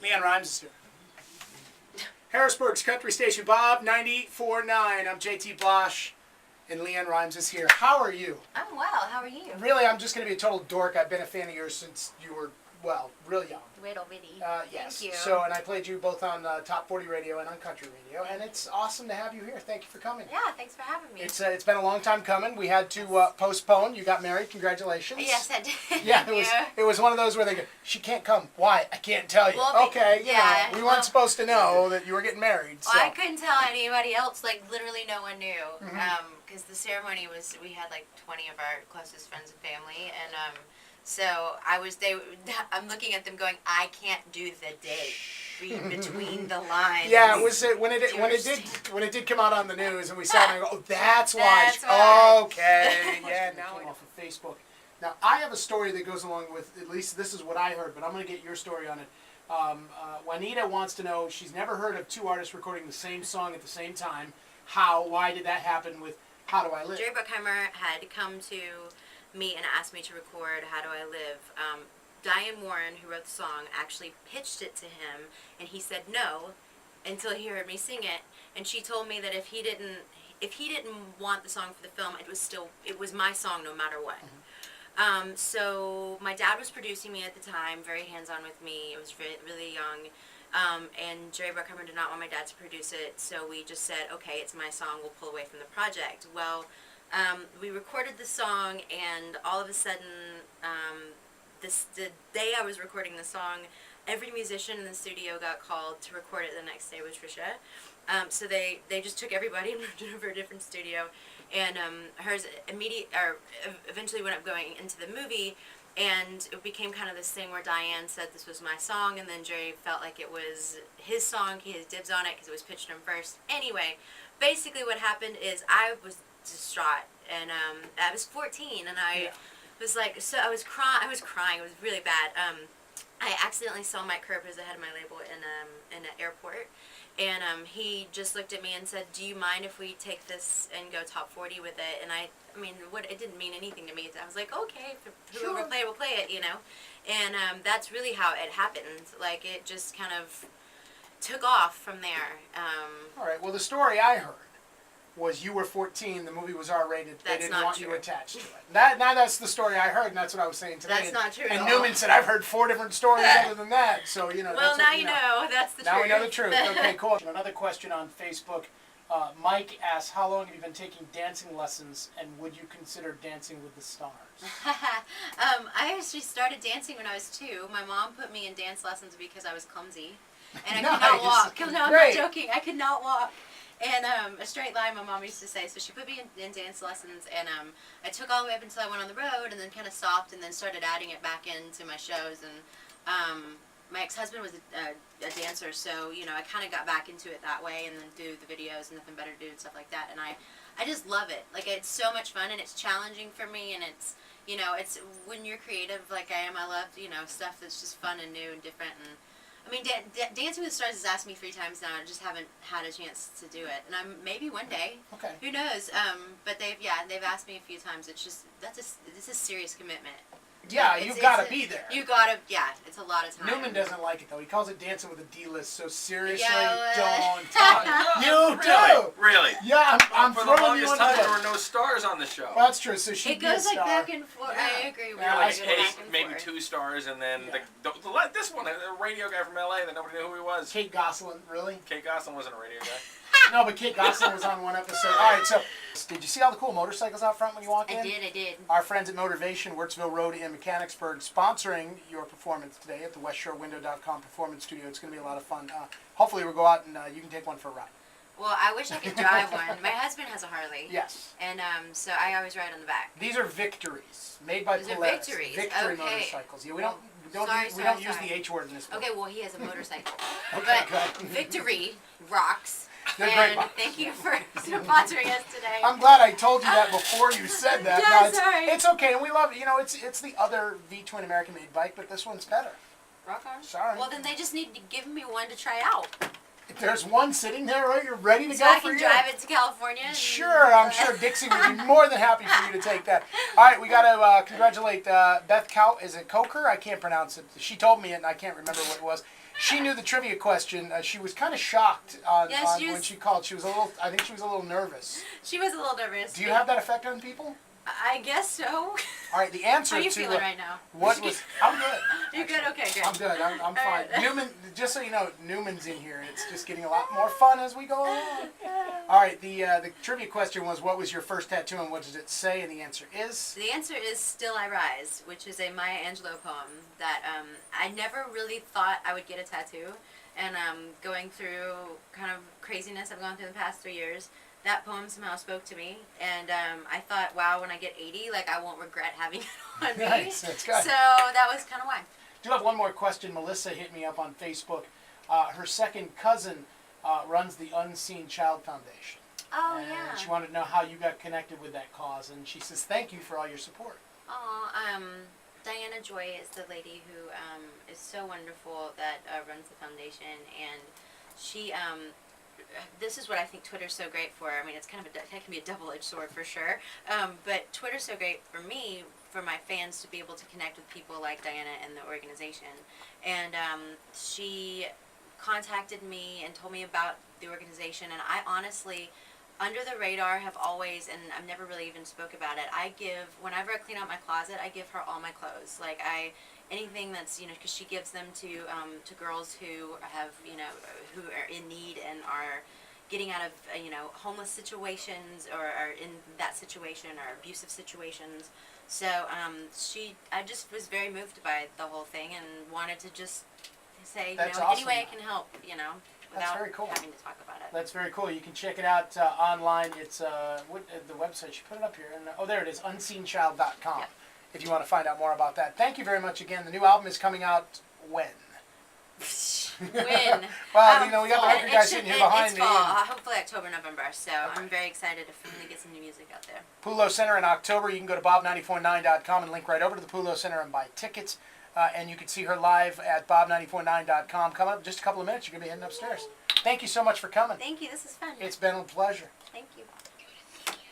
LeAnn Rhymes is here. Harrisburg's Country Station, Bob 94.9. I'm JT Blosh, and LeAnn Rhymes is here. How are you? I'm well. How are you? Really, I'm just going to be a total dork. I've been a fan of yours since you were, well, real young. Little bitty. Yes. Thank you. So, and I played you both on Top 40 Radio and on Country Radio, and it's awesome to have you here. Thank you for coming. Yeah, thanks for having me. It's been a long time coming. We had to postpone. You got married. Congratulations. Yes, I did. Yeah, it was one of those where they go, she can't come. Why? I can't tell you. Well, okay, yeah, we weren't supposed to know that you were getting married. So. Well, I couldn't tell anybody else. Like, literally no one knew. Because the ceremony was, we had like 20 of our closest friends and family, and so I'm looking at them going, I can't do the date. Read between the lines. Yeah, it was when it did come out on the news, and we saw it, and I go, oh, that's why. That's why. Okay, yeah. Now I off of Facebook. Now I have a story that goes along with, at least this is what I heard, but I'm going to get your story on it. Juanita wants to know, she's never heard of two artists recording the same song at the same time. Why did that happen with How Do I Live? Jerry Bruckheimer had come to me and asked me to record How Do I Live. Diane Warren, who wrote the song, actually pitched it to him, and he said no until he heard me sing it. And she told me that if he didn't want the song for the film, it was my song no matter what. So my dad was producing me at the time, very hands-on with me. It was really young. And Jerry Bruckheimer did not want my dad to produce it, so we just said, okay, it's my song, we'll pull away from the project. Well, we recorded the song, and all of a sudden, the day I was recording the song, every musician in the studio got called to record it the next day with Trisha. So they just took everybody and moved it over a different studio, and hers eventually went up going into the movie. And it became kind of this thing where Diane said this was my song, and then Jerry felt like it was his song, he had dibs on it because it was pitched to him first. Anyway, basically what happened is I was distraught, and I was 14, and I was like, so I was crying, it was really bad. I accidentally saw Mike Kerr, who's the head of my label, in an airport, and he just looked at me and said, do you mind if we take this and go top 40 with it? And I mean, it didn't mean anything to me. I was like, okay, whoever play it will play it, you know? And that's really how it happened. Like, it just kind of took off from there. All right, well, the story I heard was you were 14, the movie was R-rated, they didn't want you attached to it. Now that's the story I heard, and that's what I was saying today. That's not true And at all. Newman said, I've heard 4 different stories other than that, so, you know. Well, now you know. That's the truth. Now we know the truth. Okay, cool. Another question on Facebook. Mike asks, how long have you been taking dancing lessons, and would you consider Dancing with the Stars? I actually started dancing when I was 2. My mom put me in dance lessons because I was clumsy, and I could not walk. No, I'm not joking. I could not walk. And a straight line, my mom used to say. So she put me in dance lessons, and I took all the way up until I went on the road, and then kind of stopped, and then started adding it back into my shows. And my ex-husband was a dancer, so you know I kind of got back into it that way, and then do the videos and Nothing Better to Do and stuff like that. And I just love it. Like, it's so much fun, and it's challenging for me, and it's, you know, it's when you're creative like I am. I love, you know, stuff that's just fun and new and different. And I mean, Dancing with the Stars has asked me 3 times now. I just haven't had a chance to do it, and maybe one day. Okay. Who knows? But they've asked me a few times. It's just this is serious commitment. Yeah, you've got to be there. You got to, it's a lot of time. Newman doesn't like it, though. He calls it Dancing with a D-list, so seriously, Yeah, don't talk. You do! Really? Yeah, I'm For the throwing you longest into time, the... there were no stars on the show. Well, that's true, so she'd It be a goes like star. back and forth. Yeah. I agree. Yeah, Like, Go hey, back and maybe forth. 2 stars, and then this one, the radio guy from LA that nobody knew who he was. Kate Gosselin, really? Kate Gosselin wasn't a radio guy. No, but Kate Gosselin was on one episode. All right, so did you see all the cool motorcycles out front when you walked in? I did. Our friends at Motivation, Wirtsville Road in Mechanicsburg, sponsoring your performance today at the WestShoreWindow.com Performance Studio. It's going to be a lot of fun. Hopefully we'll go out and you can take one for a ride. Well, I wish I could drive one. My husband has a Harley. Yes. And so I always ride on the back. These are Victories, made by These are Polaris. Victories. Victory Okay. motorcycles. Yeah, we Well, don't use the H word in this book. Okay, well, he has a motorcycle. Okay, But good. Victory rocks. They're and great. thank you for sponsoring us today. I'm glad I told you that before you said that. Yeah, No, sorry. it's okay, and we love it. You know, it's the other V-twin American-made bike, but this one's better. Rock on. Sorry. Well, then they just need to give me one to try out. There's one sitting there, right? You're ready to So go I for can you. drive it to California. Sure, I'm sure Dixie would be more than happy for you to take that. All right, we got to congratulate Beth Cow. Is it Coker? I can't pronounce it. She told me it, and I can't remember what it was. She knew the trivia question. She was kind of shocked when she called. She was a little. I think she was a little nervous. She was a little nervous. Do you have that effect on people? I guess so. All right, the answer How are you to feeling right now? what was I'm good. You good? Okay, good. I'm good. I'm fine. right. Newman, just so you know, Newman's in here, and it's just getting a lot more fun as we go along. All right, the trivia question was, what was your first tattoo, and what did it say? And the answer is? The answer is Still I Rise, which is a Maya Angelou poem that I never really thought I would get a tattoo. And going through kind of craziness I've gone through the past 3 years, that poem somehow spoke to me. And I thought, wow, when I get 80, like, I won't regret having it on me. Nice, that's good. So that was kind of why. Do have one more question. Melissa hit me up on Facebook. Her second cousin runs the Unseen Child Foundation. Oh, and yeah. she wanted to know how you got connected with that cause, and she says thank you for all your support. Oh, Diana Joy is the lady who is so wonderful that runs the foundation, and she, this is what I think Twitter's so great for. I mean, it's kind of it can be a double-edged sword for sure, but Twitter's so great for me, for my fans to be able to connect with people like Diana and the organization. And she contacted me and told me about the organization, and I honestly, under the radar, have always, and I've never really even spoke about it, I give, whenever I clean out my closet, I give her all my clothes. Like, anything that's, because she gives them to girls who have, who are in need and are getting out of, homeless situations, or are in that situation, or abusive situations. So, I just was very moved by the whole thing and wanted to just say, That's any awesome. way I can help, That's without very cool. having to talk about it. That's very cool. You can check it out online. It's the website. She put it up here. And there it is, unseenchild.com. Yeah. If you want to find out more about that. Thank you very much again. The new album is coming out when? When? Well, we got the record It guy should- sitting here it- behind it's me. fall, and hopefully October, November. So I'm very excited to finally get some new music out there. Pulo Center in October. You can go to bob949.com and link right over to the Pulo Center and buy tickets. And you can see her live at bob949.com. Come up in just a couple of minutes. You're going to be heading upstairs. Thank you so much for coming. Thank you. This is fun. It's been a pleasure. Thank you.